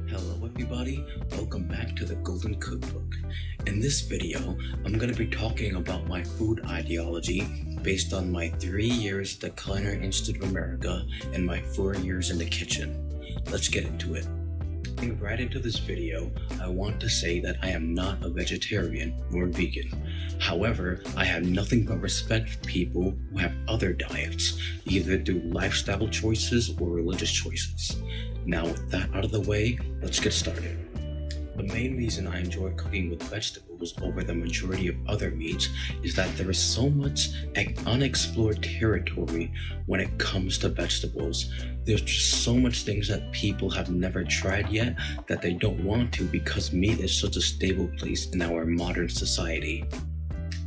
Hello everybody, welcome back to the Golden Cookbook. In this video, I'm going to be talking about my food ideology based on my 3 years at the Culinary Institute of America and my 4 years in the kitchen. Let's get into it. Getting right into this video, I want to say that I am not a vegetarian nor vegan. However, I have nothing but respect for people who have other diets, either through lifestyle choices or religious choices. Now with that out of the way, let's get started. The main reason I enjoy cooking with vegetables over the majority of other meats is that there is so much unexplored territory when it comes to vegetables. There's just so much things that people have never tried yet that they don't want to because meat is such a stable place in our modern society.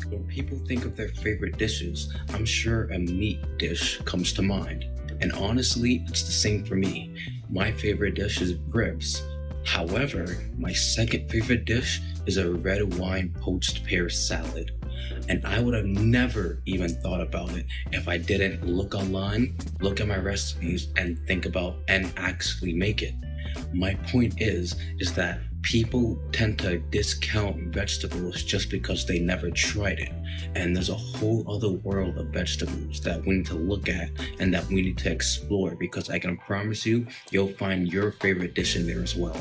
When people think of their favorite dishes, I'm sure a meat dish comes to mind. And honestly, it's the same for me. My favorite dish is ribs. However, my second favorite dish is a red wine poached pear salad. And I would have never even thought about it if I didn't look online, look at my recipes, and think about and actually make it. My point is that people tend to discount vegetables just because they never tried it. And there's a whole other world of vegetables that we need to look at and that we need to explore, because I can promise you, you'll find your favorite dish in there as well.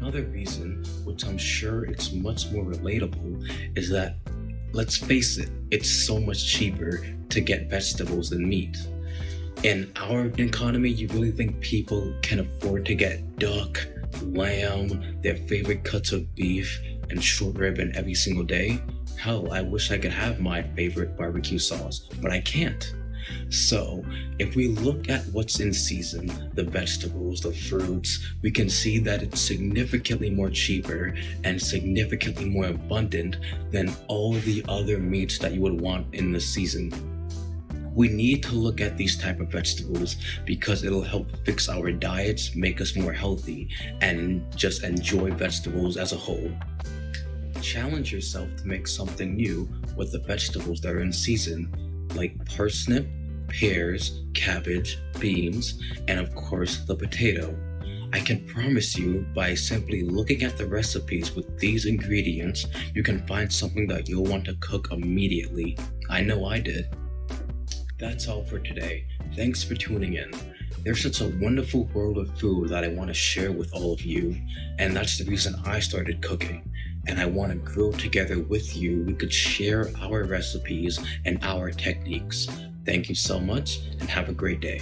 Another reason, which I'm sure it's much more relatable, is that, let's face it, it's so much cheaper to get vegetables than meat. In our economy, you really think people can afford to get duck, lamb, their favorite cuts of beef, and short rib every single day? Hell, I wish I could have my favorite barbecue sauce, but I can't. So, if we look at what's in season, the vegetables, the fruits, we can see that it's significantly more cheaper and significantly more abundant than all the other meats that you would want in the season. We need to look at these type of vegetables because it'll help fix our diets, make us more healthy, and just enjoy vegetables as a whole. Challenge yourself to make something new with the vegetables that are in season, like parsnip, pears, cabbage, beans, and of course the potato. I can promise you, by simply looking at the recipes with these ingredients, you can find something that you'll want to cook immediately. I know I did. That's all for today. Thanks for tuning in. There's such a wonderful world of food that I want to share with all of you, and that's the reason I started cooking. And I want to grow together with you. We could share our recipes and our techniques. Thank you so much, and have a great day.